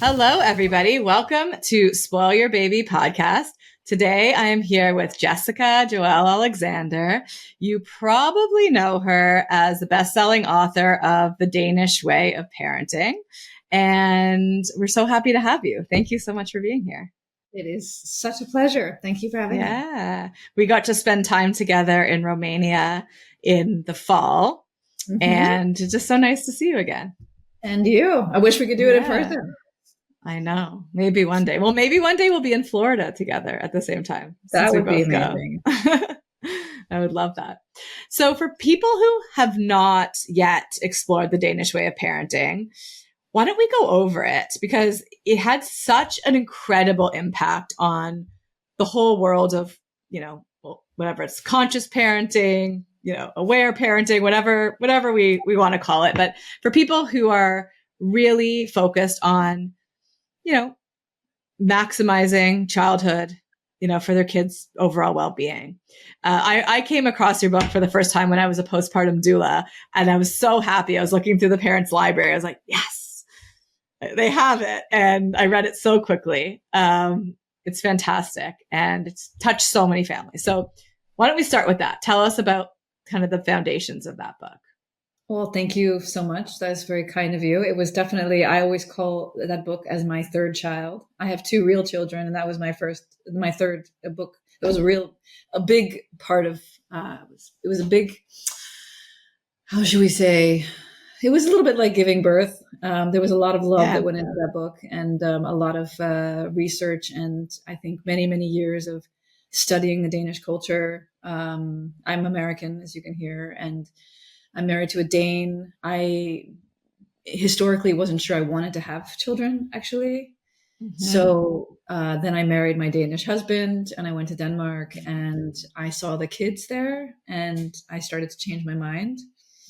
Hello, everybody. Welcome to Spoil Your Baby podcast. Today, I am here with Jessica Joelle Alexander. You probably know her as the best-selling author of The Danish Way of Parenting. And we're so happy to have you. Thank you so much for being here. It is such a pleasure. Thank you for having me. Yeah. We got to spend time together in Romania in the fall. And it's just so nice to see you again. And you. I wish we could do it in person. I know. Maybe one day. Well, maybe one day we'll be in Florida together at the same time. That would be amazing. I would love that. So for people who have not yet explored the Danish way of parenting, why don't we go over it? Because it had such an incredible impact on the whole world of, whatever it's conscious parenting, aware parenting, whatever we want to call it. But for people who are really focused on maximizing childhood, for their kids' overall well-being. I came across your book for the first time when I was a postpartum doula, and I was so happy. I was looking through the parents' library. I was like, yes, they have it. And I read it so quickly. It's fantastic. And it's touched so many families. So why don't we start with that? Tell us about kind of the foundations of that book. Well, thank you so much. That's very kind of you. It was definitely, I always call that book as my third child. I have two real children, and that was my third book. It was a big part of, it was a big, how should we say? It was a little bit like giving birth. There was a lot of love that went into that book, and a lot of research, and I think many, many years of studying the Danish culture. I'm American, as you can hear, and I'm married to a Dane. I historically wasn't sure I wanted to have children, actually. Mm-hmm. So then I married my Danish husband, and I went to Denmark, and I saw the kids there, and I started to change my mind.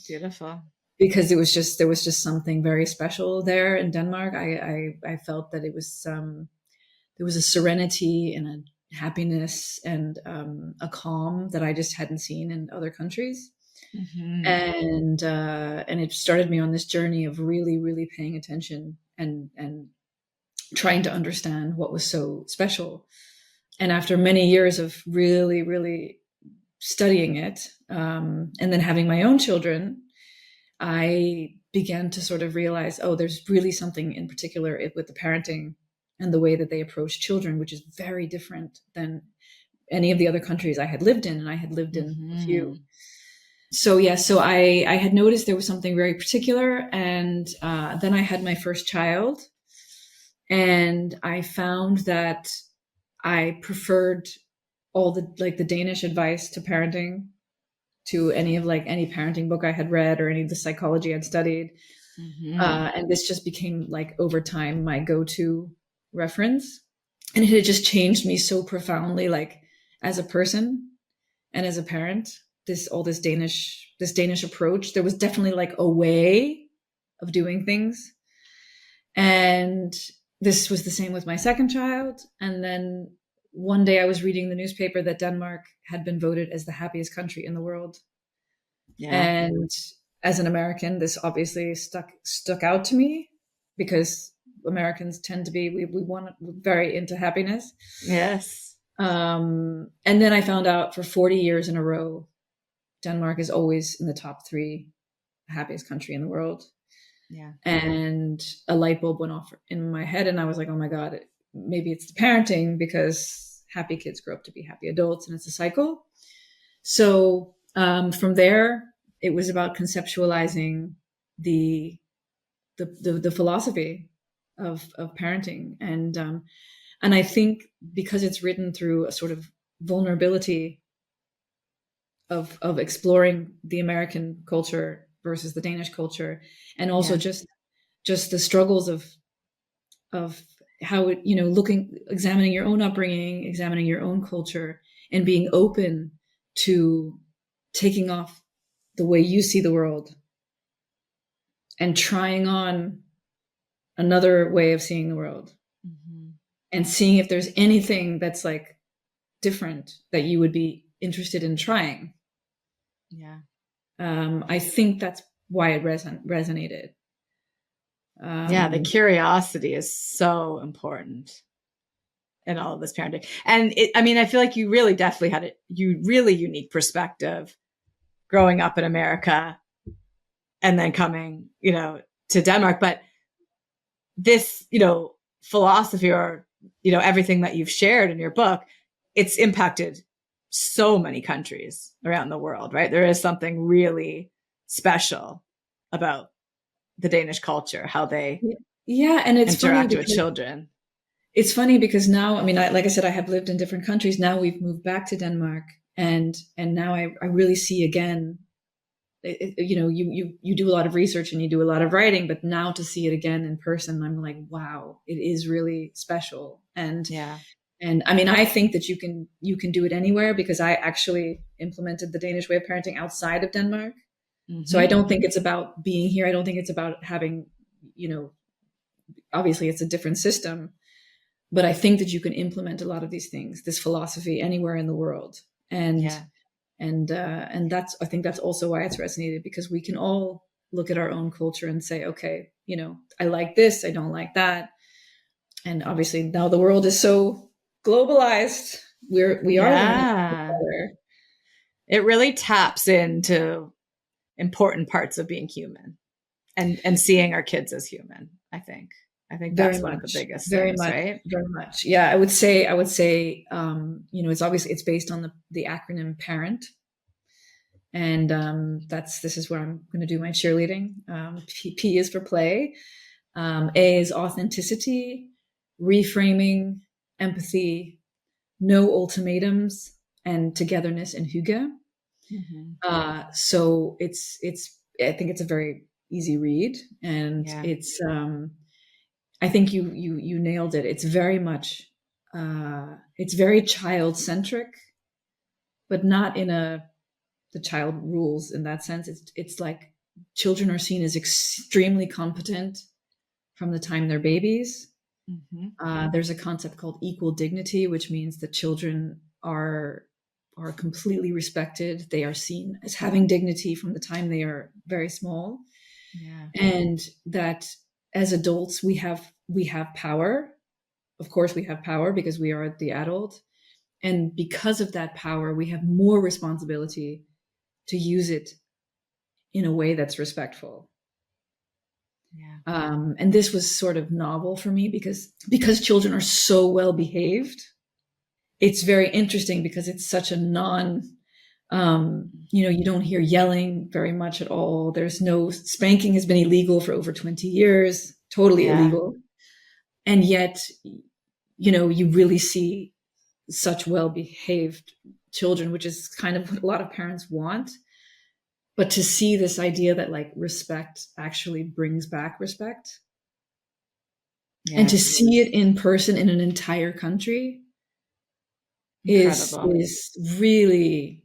Beautiful. Because there was just something very special there in Denmark. I felt that it was there was a serenity and a happiness and a calm that I just hadn't seen in other countries. Mm-hmm. And it started me on this journey of really, really paying attention and trying to understand what was so special. And after many years of really, really studying it, and then having my own children, I began to sort of realize, there's really something in particular with the parenting and the way that they approach children, which is very different than any of the other countries I had lived in, and I had lived in a few. So I had noticed there was something very particular, and then I had my first child, and I found that I preferred all the Danish advice to parenting to any parenting book I had read or any of the psychology I'd studied. Mm-hmm. And this just became over time my go-to reference, and it had just changed me so profoundly, as a person and as a parent. This Danish approach. There was definitely a way of doing things. And this was the same with my second child. And then one day I was reading the newspaper that Denmark had been voted as the happiest country in the world. Yeah. And as an American, this obviously stuck out to me, because Americans tend to be, we want very into happiness. Yes. And then I found out for 40 years in a row, Denmark is always in the top 3 happiest country in the world. Yeah. And a light bulb went off in my head, and I was like, oh my God, maybe it's the parenting, because happy kids grow up to be happy adults, and it's a cycle. So from there, it was about conceptualizing the philosophy of parenting. And I think because it's written through a sort of vulnerability of exploring the American culture versus the Danish culture, and also just the struggles of how it, examining your own upbringing, examining your own culture, and being open to taking off the way you see the world and trying on another way of seeing the world, mm-hmm. and seeing if there's anything that's different that you would be interested in trying. Yeah. I think that's why it resonated. Yeah, the curiosity is so important in all of this parenting. And I mean, I feel like you really definitely had a really unique perspective growing up in America and then coming, to Denmark. But this, philosophy, or, everything that you've shared in your book, it's impacted so many countries around the world, right? There is something really special about the Danish culture, how they and interact with children. It's funny because now, I mean, like I said, I have lived in different countries. Now we've moved back to Denmark, and now I really see again. You do a lot of research and you do a lot of writing, but now to see it again in person, I'm like, wow, it is really special. And and I mean, I think that you can do it anywhere, because I actually implemented the Danish way of parenting outside of Denmark. Mm-hmm. So I don't think it's about being here. I don't think it's about having, obviously it's a different system, but I think that you can implement a lot of these things, this philosophy, anywhere in the world. And that's, I think that's also why it's resonated, because we can all look at our own culture and say, okay, I like this, I don't like that. And obviously now the world is so globalized. We are learning. It really taps into important parts of being human and seeing our kids as human. I think that's one of the biggest things, right? Very much. Yeah. I would say, it's obviously, it's based on the acronym P.A.R.E.N.T. And this is where I'm going to do my cheerleading. P is for play. A is authenticity, reframing, empathy, no ultimatums, and togetherness in Hygge. Mm-hmm. So it's I think it's a very easy read, and it's I think you nailed it. It's very much it's very child centric, but not in the child rules in that sense. It's like children are seen as extremely competent from the time they're babies. Mm-hmm. There's a concept called equal dignity, which means that children are completely respected. They are seen as having dignity from the time they are very small. Yeah. And that as adults, we have power. Of course, we have power because we are the adult. And because of that power, we have more responsibility to use it in a way that's respectful. Yeah. And this was sort of novel for me because children are so well behaved. It's very interesting because it's such a you don't hear yelling very much at all. There's no spanking has been illegal for over 20 years, totally illegal. And yet, you really see such well-behaved children, which is kind of what a lot of parents want. But to see this idea that like respect actually brings back respect, and to see it in person in an entire country is really,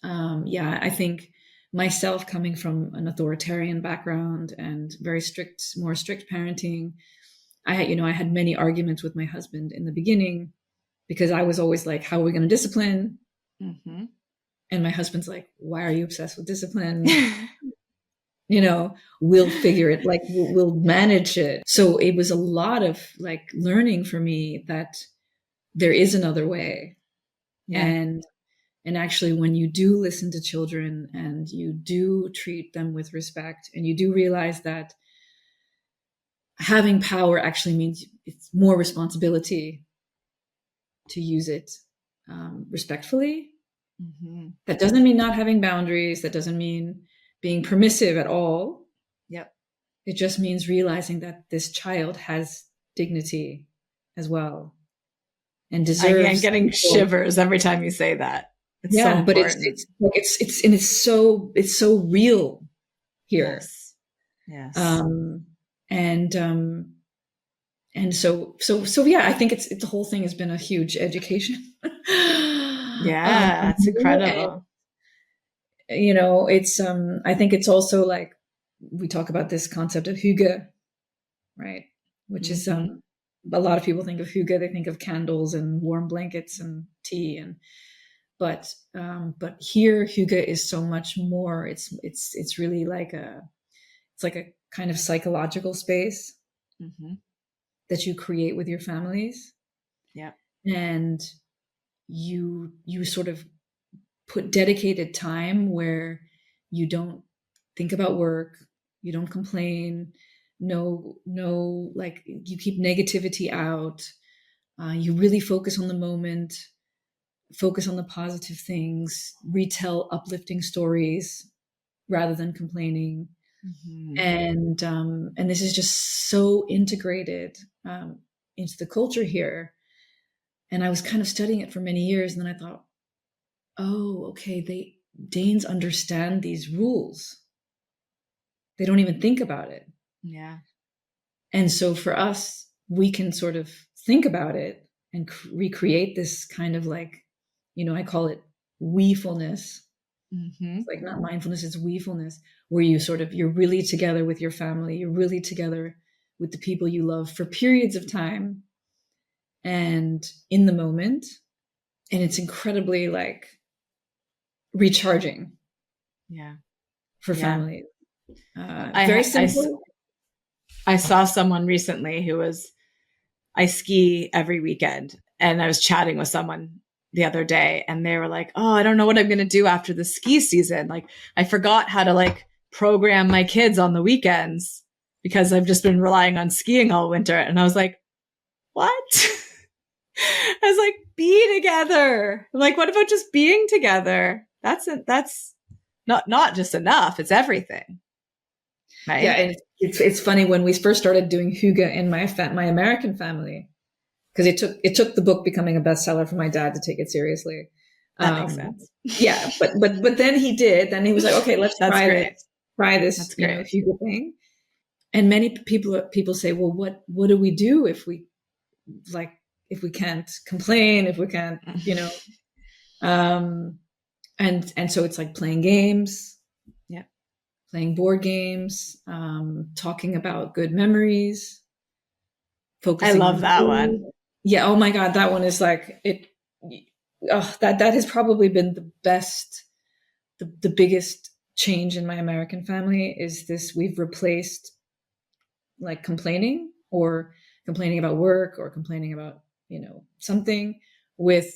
I think myself coming from an authoritarian background and more strict parenting, I had many arguments with my husband in the beginning because I was always like, how are we going to discipline? Mm-hmm. And my husband's like, why are you obsessed with discipline? We'll figure it, like we'll manage it. So it was a lot of like learning for me that there is another way. Yeah. And actually when you do listen to children and you do treat them with respect and you do realize that having power actually means it's more responsibility to use it respectfully. Mm-hmm. That doesn't mean not having boundaries. That doesn't mean being permissive at all. Yep. It just means realizing that this child has dignity as well and deserves. I'm getting shivers every time you say that. It's so important. But it's so real here. Yes. And so yeah, I think it's the whole thing has been a huge education. Yeah, it's incredible. And, it's I think it's also like we talk about this concept of hygge, right? Which is a lot of people think of hygge, they think of candles and warm blankets and tea, but here hygge is so much more. It's really like kind of psychological space Mm-hmm. that you create with your families. Yeah. And you sort of put dedicated time where you don't think about work, you don't complain, no, like you keep negativity out. You really focus on the moment, focus on the positive things, retell uplifting stories rather than complaining. Mm-hmm. And this is just so integrated into the culture here. And I was kind of studying it for many years, and then I thought, oh, okay, Danes understand these rules. They don't even think about it. Yeah. And so for us, we can sort of think about it and recreate this kind of like, I call it weefulness. Mm-hmm. It's like not mindfulness, it's weefulness, where you're really together with your family, you're really together with the people you love for periods of time and in the moment. And it's incredibly like recharging Yeah. for Yeah. families. I, Very ha- I, s- simple. I saw someone recently I ski every weekend, and I was chatting with someone the other day, and they were like, oh, I don't know what I'm going to do after the ski season. Like, I forgot how to like program my kids on the weekends because I've just been relying on skiing all winter. And I was like, what? I was like, be together. I'm like, what about just being together? That's not just enough. It's everything. Yeah, Right. and it's funny when we first started doing Hygge in my American family, because it took the book becoming a bestseller for my dad to take it seriously. That makes Um, sense. yeah, but then he did. Then he was like, okay, let's That's try great. this, try this, That's great. Hygge thing. And many people say, well, what do we do if we like if we can't complain, if we can't, um, and so it's like playing games, Yeah. playing board games, talking about good memories, I focusing love on that food. one. Yeah. Oh my God. That one is like it. Oh, that has probably been the best, the biggest change in my American family is this. We've replaced like complaining about work or complaining about, something with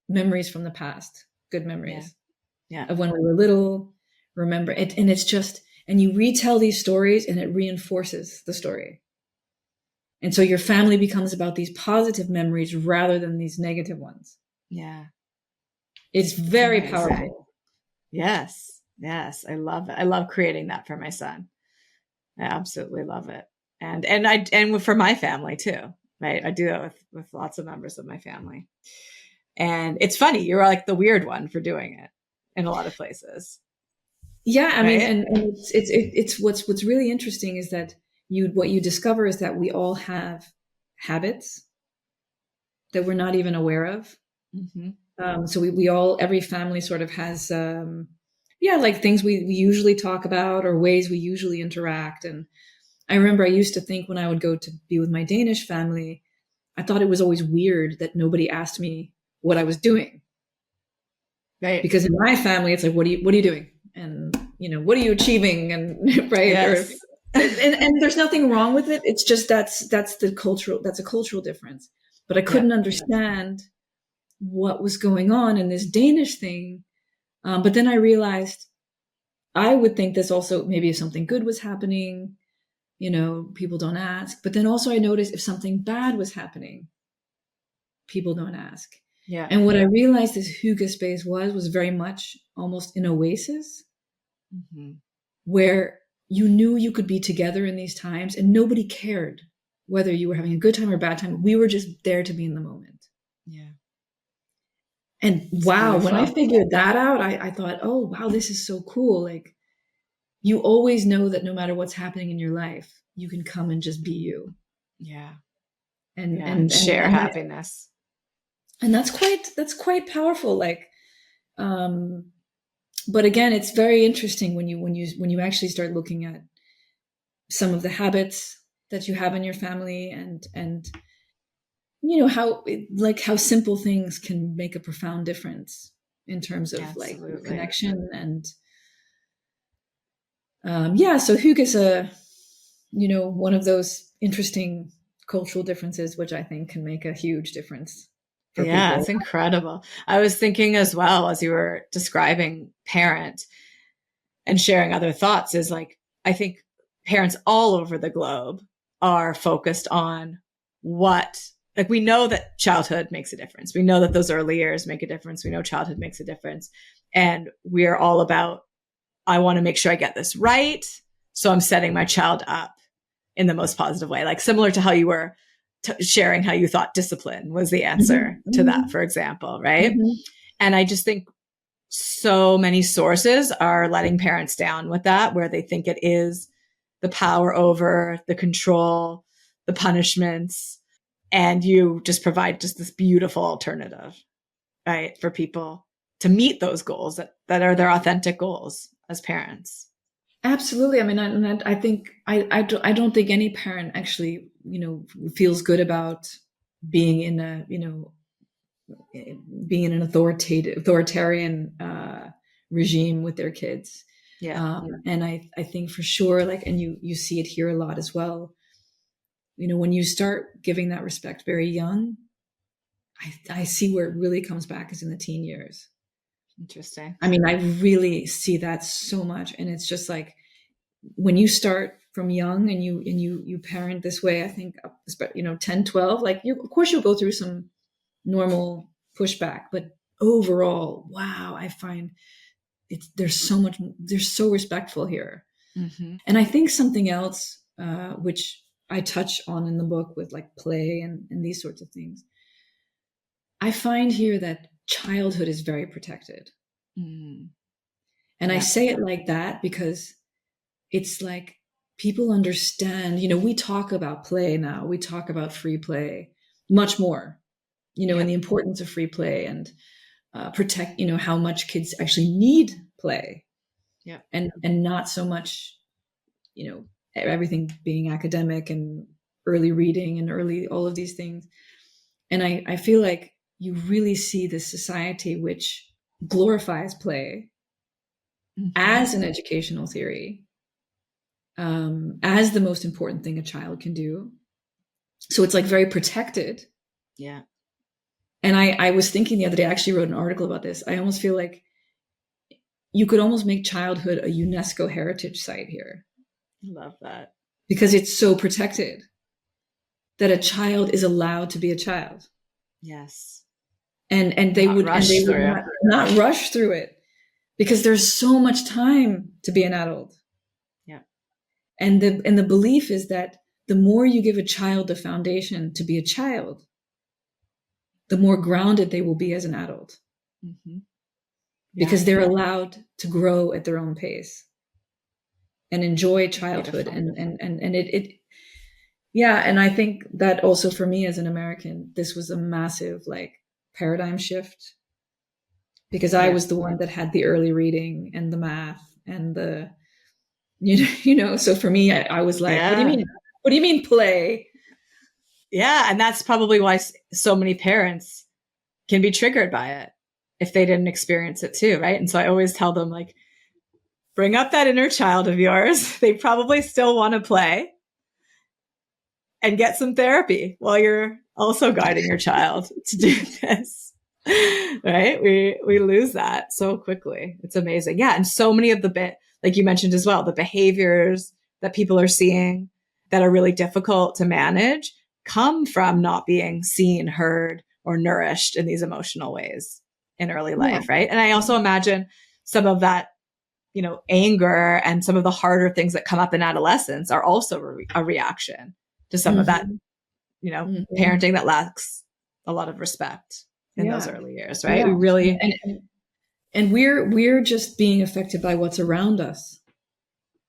memories from the past, good Yeah. memories Yeah. of when we were little. Remember it. And it's just, and you retell these stories and it reinforces the story. And so your family becomes about these positive memories rather than these negative ones. Yeah. It's It's very amazing. powerful. Yes. Yes. I love it. I love creating that for my son. I absolutely love it. And for my family too. Right. I do that with lots of members of my family. And it's funny, you're like the weird one for doing it in a lot of places. Yeah, I mean, Right? and it's what's really interesting is that what you discover is that we all have habits that we're not even aware of. Mm-hmm. So we all, every family sort of has, yeah, like things we usually talk about or ways we usually interact. And I remember I used to think when I would go to be with my Danish family, I thought it was always weird that nobody asked me what I was doing. Right. Because in my family, it's like, what are you doing? And, what are you achieving? And right. Or, Yes. and there's nothing wrong with it. It's just, that's a cultural difference. But I Yeah. couldn't understand what was going on in this Danish thing. But then I realized I would think this also, maybe if something good was happening, people don't ask. But then also I noticed if something bad was happening, people don't ask. Yeah. And what I realized this Hygge space was very much almost an oasis Mm-hmm. where you knew you could be together in these times and nobody cared whether you were having a good time or a bad time. We were just there to be in the moment. Yeah. And It's wow, when I beautiful. figured that out, I thought, oh, wow, this is so cool. Like, you always know that no matter what's happening in your life, you can come and just be you. Yeah. And Yeah. and And and share and, that, happiness. and that's quite powerful. Like, um, but again, it's very interesting when you actually start looking at some of the habits that you have in your family and how simple things can make a profound difference in terms of like Absolutely. connection and So Hygge is one of those interesting cultural differences, which I think can make a huge difference for Yeah, people. it's incredible. I was thinking as well as you were describing parent and sharing other thoughts is like, I think parents all over the globe are focused on what, like, we know that childhood makes a difference. We know that those early years make a difference. We know childhood makes a difference. And we're all about, I want to make sure I get this right. So I'm setting my child up in the most positive way, like similar to how you were sharing how you thought discipline was the answer Mm-hmm, to that, mm-hmm, for example, right? mm-hmm. And I just think so many sources are letting parents down with that, where they think it is the power over, the control, the punishments, and you just provide just this beautiful alternative, right, for people to meet those goals that are their authentic goals as parents. Absolutely. I mean, I think I don't think any parent actually, feels good about being in a, being in an authoritarian regime with their kids. Yeah. And I think for sure, like, and you see it here a lot as well. When you start giving that respect very young, I see where it really comes back is in the teen years. Interesting. I mean, I really see that so much. And it's just like, when you start from young and you parent this way, I think, 10, 12, like of course you'll go through some normal pushback, but overall, wow, I find there's so much, they're so respectful here. Mm-hmm. And I think something else, which I touch on in the book with like play and these sorts of things, I find here that childhood is very protected. Mm. And I Yeah. say it like that because it's like people understand, we talk about play now, we talk about free play much more, Yeah. and the importance of free play and protect, how much kids actually need play Yeah. and not so much, everything being academic and early reading and early, all of these things. And I feel like you really see this society which glorifies play Mm-hmm. as an educational theory, as the most important thing a child can do. So it's like very protected. Yeah. And I was thinking the other day, I actually wrote an article about this. I almost feel like you could almost make childhood a UNESCO heritage site here Love that. because it's so protected that a child is allowed to be a child. Yes. And they Not would rush through. not rush through it because there's so much time to be an adult. Yeah. And the belief is that the more you give a child the foundation to be a child, the more grounded they will be as an adult. Mm-hmm. Yeah. Because they're allowed to grow at their own pace and enjoy childhood. Beautiful. And it yeah. And I think that also for me as an American, this was a massive like paradigm shift because I Yeah. was the one that had the early reading and the math and the, so for me, I was like, what do you Yeah. mean? What do you mean play? Yeah. And that's probably why so many parents can be triggered by it if they didn't experience it too. Right. And so I always tell them, like, bring up that inner child of yours. They probably still want to play and get some therapy while you're also guiding your child to do this. Right. We lose that so quickly. It's amazing. Yeah. And so many of like you mentioned as well, the behaviors that people are seeing that are really difficult to manage come from not being seen, heard, or nourished in these emotional ways in early Yeah. life. Right. And I also imagine some of that, anger and some of the harder things that come up in adolescence are also a reaction to some of that, Mm-hmm. Mm-hmm. parenting that lacks a lot of respect in those Yeah. early years, right? Yeah. We really, And we're just being affected by what's around us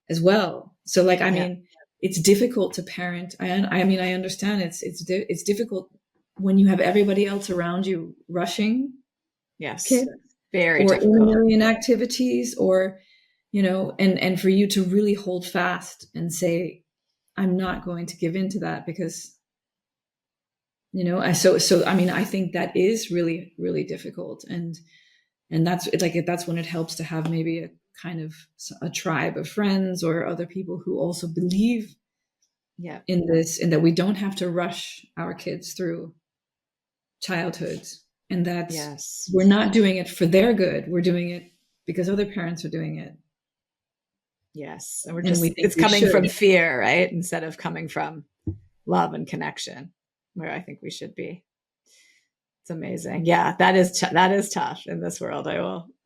as well. So like, I yeah, mean, it's difficult to parent. I mean, I understand it's difficult when you have everybody else around you rushing yes, kids very or in a difficult. million activities or, and for you to really hold fast and say, I'm not going to give in to that because, I mean, I think that is really, really difficult. And that's it's like, that's when it helps to have maybe a kind of a tribe of friends or other people who also believe in this, and that we don't have to rush our kids through childhood, and that we're not doing it for their good. We're doing it because other parents are doing it. Yes. And it's coming from fear, right? Instead of coming from love and connection, where I think we should be. It's amazing. Yeah, that is tough in this world.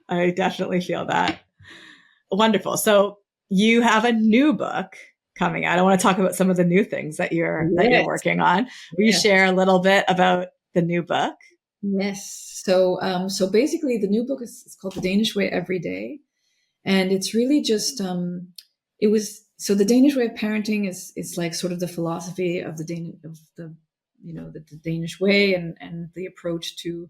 I definitely feel that. Wonderful. So you have a new book coming out. I want to talk about some of the new things that you're working on. Will you share a little bit about the new book? Yes. So basically the new book is called The Danish Way Every, and it's really just the Danish way of parenting is like sort of the philosophy of the Danish way and the approach to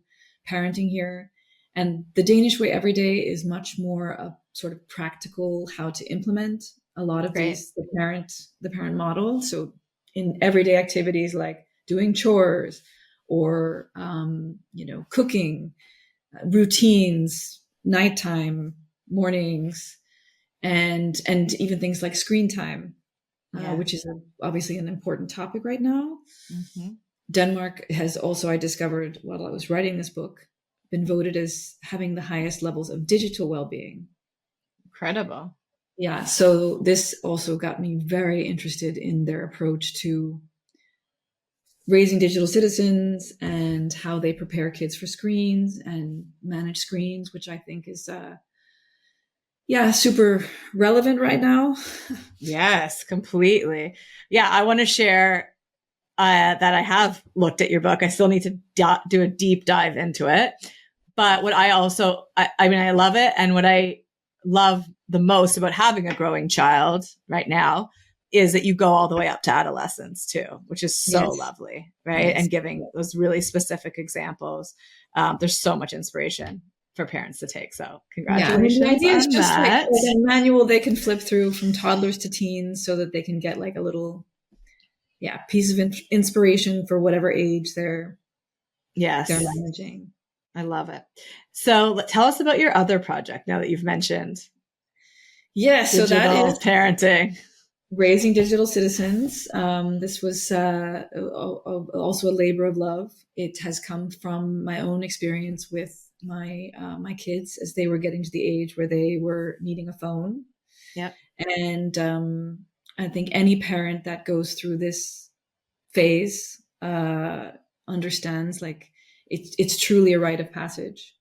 parenting here. And the Danish Way Every is much more a sort of practical how to implement a lot of the parent model. So in everyday activities like doing chores or cooking, routines, nighttime, mornings, and even things like screen time, which is obviously an important topic right now. Mm-hmm. Denmark has also, I discovered while I was writing this book, been voted as having the highest levels of digital well-being. Incredible. Yeah. So this also got me very interested in their approach to raising digital citizens and how they prepare kids for screens and manage screens, which I think is super relevant right now. Yes, completely. Yeah, I want to share that I have looked at your book. I still need to do a deep dive into it. But what I also, I love it. And what I love the most about having a growing child right now is that you go all the way up to adolescence too, which is so lovely, right? Yes. And giving those really specific examples. There's so much inspiration for parents to take. So congratulations. The idea is just that. like a manual they can flip through from toddlers to teens so that they can get like a little piece of inspiration for whatever age they're managing. I love it. So tell us about your other project now that you've mentioned. Yes, so that is parenting. Raising digital citizens. This was also a labor of love. It has come from my own experience with my kids as they were getting to the age where they were needing a phone. Yeah. And I think any parent that goes through this phase understands like it's truly a rite of passage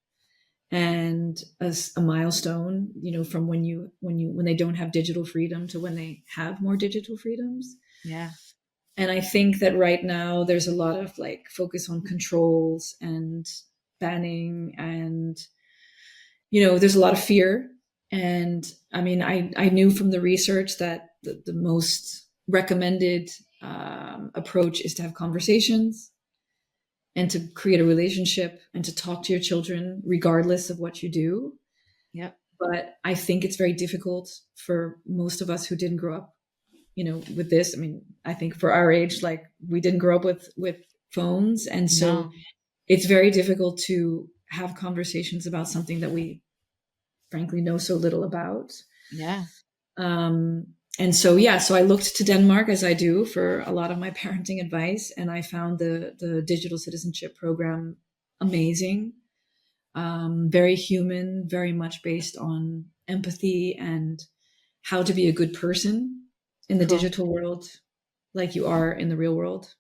and a milestone, from when they don't have digital freedom to when they have more digital freedoms. Yeah. And I think that right now there's a lot of like focus on controls and banning, and there's a lot of fear. And I mean, I knew from the research that the most recommended approach is to have conversations and to create a relationship and to talk to your children regardless of what you do. Yep. But I think it's very difficult for most of us who didn't grow up, with this. I mean, I think for our age, like we didn't grow up with phones. And so it's very difficult to have conversations about something that we frankly know so little about. Yeah. And so I looked to Denmark, as I do for a lot of my parenting advice, and I found the digital citizenship program amazing, very human, very much based on empathy and how to be a good person in the digital world like you are in the real world.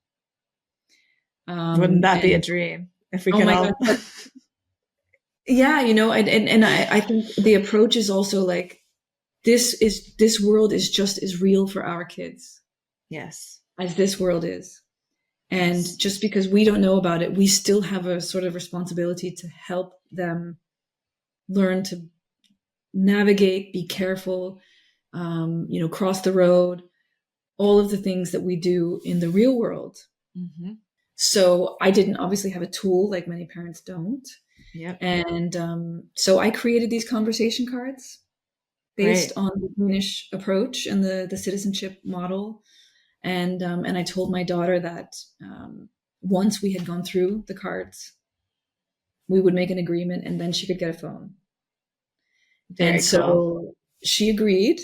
Wouldn't that be a dream if we could all... God. Yeah, and I think the approach is also like, this world is just as real for our kids. Yes. As this world is. And just because we don't know about it, we still have a sort of responsibility to help them learn to navigate, be careful, cross the road, all of the things that we do in the real world. Mm-hmm. So I didn't obviously have a tool like many parents don't. Yep. And so I created these conversation cards based on the Danish approach and the citizenship model. And I told my daughter that once we had gone through the cards, we would make an agreement and then she could get a phone. Very And cool. so she agreed,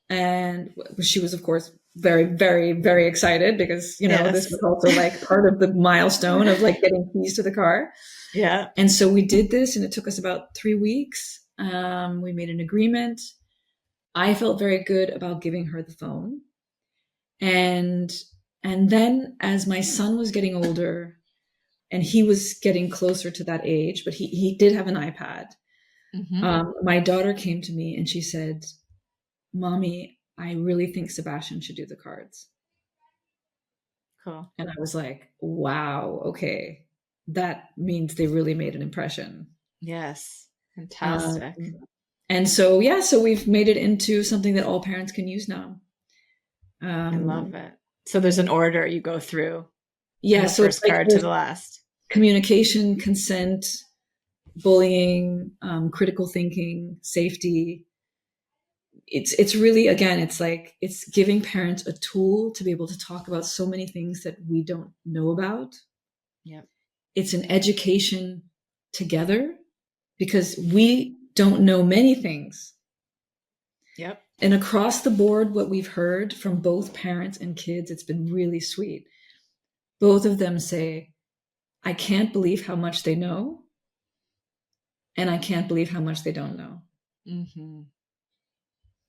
and she was, of course, very, very, very excited because, this Yes. was also like part of the milestone of like getting keys to the car. Yeah. And so we did this, and it took us about 3 weeks. We made an agreement. I felt very good about giving her the phone. And then as my son was getting older and he was getting closer to that age, but he did have an iPad. Mm-hmm. My daughter came to me and she said, Mommy, I really think Sebastian should do the cards. Cool. And I was like, wow, okay. That means they really made an impression. Yes. Um, Fantastic. and so, yeah, so we've made it into something that all parents can use now. I love Um, it. So there's an order you go through from yeah, the so it's first like card to there's the last. communication, consent, bullying, critical thinking, safety. It's really, again, it's like it's giving parents a tool to be able to talk about so many things that we don't know about. Yep. It's an education together because we don't know many things. Yep. And across the board, what we've heard from both parents and kids, it's been really sweet. Both of them say, I can't believe how much they know, and I can't believe how much they don't know. Mm-hmm.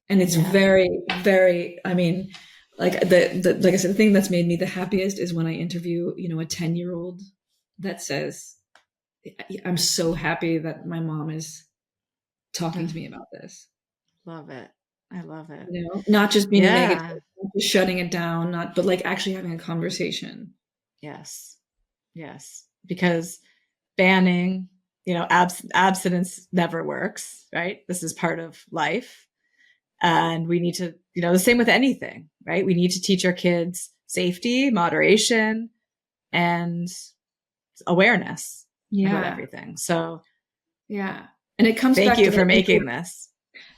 And it's Yeah. very, very, I mean, like like I said, the thing that's made me the happiest is when I interview, a 10-year-old that says, I'm so happy that my mom is talking to me about this. Love it. I love it. Not just being negative, Yeah. not just shutting it down, but like actually having a conversation. Yes. Yes. Because banning, abstinence never works, right? This is part of life. And we need to, the same with anything, right? We need to teach our kids safety, moderation, and awareness about Yeah. everything. So Yeah. And it comes thank back you to for that. making this.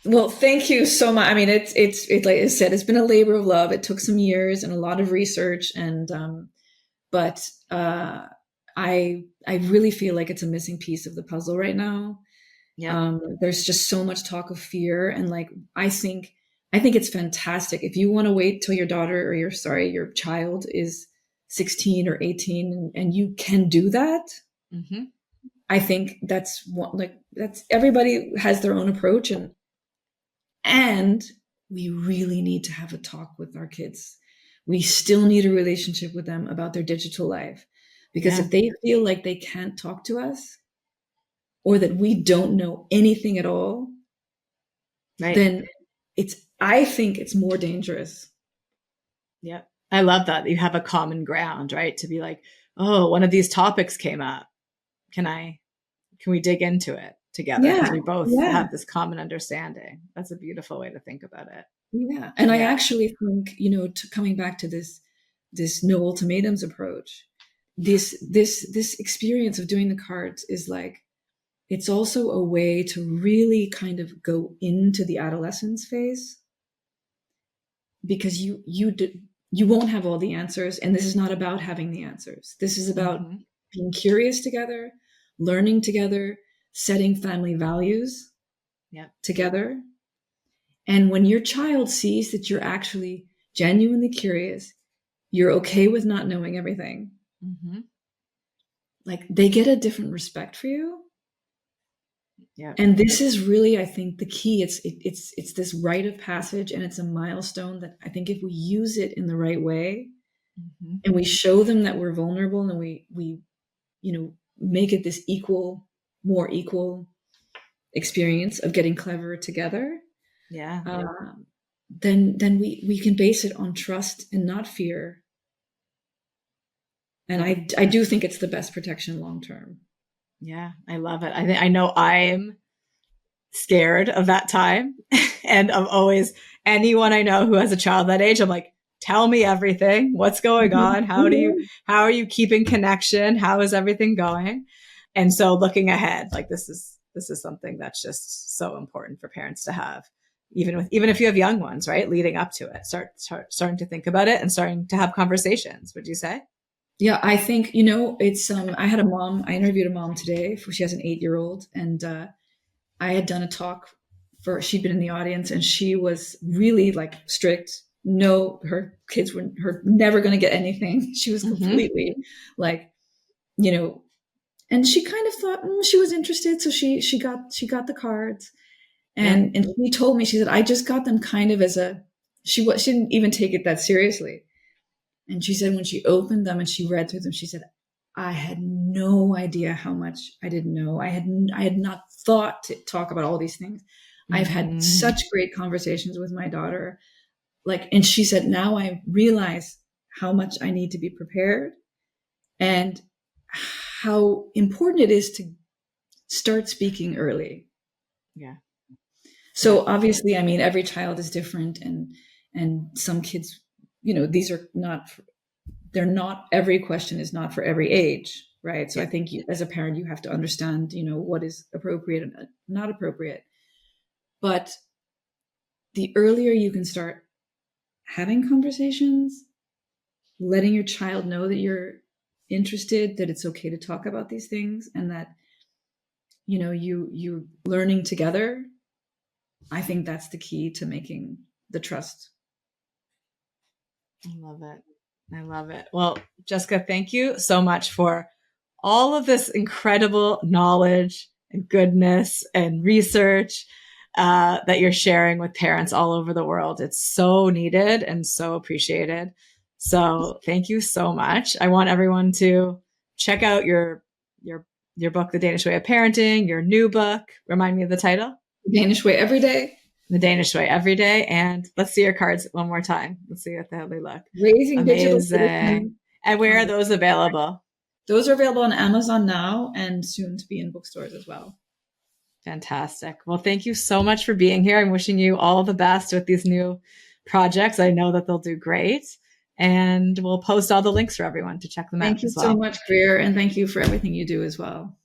Well, thank you so much. I mean, it's like I said, it's been a labor of love. It took some years and a lot of research, and but I really feel like it's a missing piece of the puzzle right now. Yep. There's just so much talk of fear, and like I think it's fantastic if you want to wait till your daughter or your child is 16 or 18, and you can do that. Mm-hmm. I think that's everybody has their own approach, and we really need to have a talk with our kids. We still need a relationship with them about their digital life. Because Yeah. if they feel like they can't talk to us or that we don't know anything at all, Right. then I think it's more dangerous. Yep. I love that you have a common ground, right? To be like, oh, one of these topics came up. Can we dig into it together? Yeah. Because we both Yeah. have this common understanding. That's a beautiful way to think about it. Yeah. And I Yeah. actually think, coming back to this no ultimatums approach, this experience of doing the cards is like, it's also a way to really kind of go into the adolescence phase, because you won't have all the answers, and this is not about having the answers. This is about Mm-hmm. being curious together, learning together, setting family values Yep. together. And when your child sees that you're actually genuinely curious, you're okay with not knowing everything, Mm-hmm. like they get a different respect for you. Yep. And this is really, I think, the key. It's this rite of passage, and it's a milestone that I think if we use it in the right way, Mm-hmm. and we show them that we're vulnerable, and we make it this more equal experience of getting clever together, Yeah. then we can base it on trust and not fear. And Yep. I do think it's the best protection long term. Yeah. I love it. I know I'm scared of that time. And I'm always, anyone I know who has a child that age, I'm like, tell me everything. What's going on? How are you keeping connection? How is everything going? And so looking ahead, like this is something that's just so important for parents to have, even if you have young ones, right? Leading up to it, starting to think about it and starting to have conversations. Would you say? Yeah, I think, it's I interviewed a mom today. She has an 8-year-old, and I had done a talk she'd been in the audience, and she was really like strict. No, her kids were never going to get anything. She was completely like, you know, and she kind of thought she was interested, so she got the cards, and she told me, she said, I just got them kind of as a, she didn't even take it that seriously. And she said when she opened them and she read through them, she said, I had no idea how much I didn't know. I had not thought to talk about all these things. I've had such great conversations with my daughter. Like, and she said, now I realize how much I need to be prepared and how important it is to start speaking early. Yeah. So obviously, I mean, every child is different, and some kids, you know, these are not, they're not, every question is not for every age, right? So I think as a parent, you have to understand, you know, what is appropriate and not appropriate. But the earlier you can start having conversations, letting your child know that you're interested, that it's okay to talk about these things, and that, you know, you learning together, I think that's the key to making the trust. I love it. I love it. Well, Jessica, thank you so much for all of this incredible knowledge and goodness and research that you're sharing with parents all over the world. It's so needed and so appreciated. So thank you so much. I want everyone to check out your book, The Danish Way of Parenting, your new book. Remind me of the title. Danish Way Every Day. The Danish Way Every Day. And let's see your cards one more time. Let's see what the hell they look. Raising Digital Amazing. And where are those available? Those are available on Amazon now and soon to be in bookstores as well. Fantastic. Well, thank you so much for being here. I'm wishing you all the best with these new projects. I know that they'll do great. And we'll post all the links for everyone to check them out as well. Thank you so much, Greer. And thank you for everything you do as well.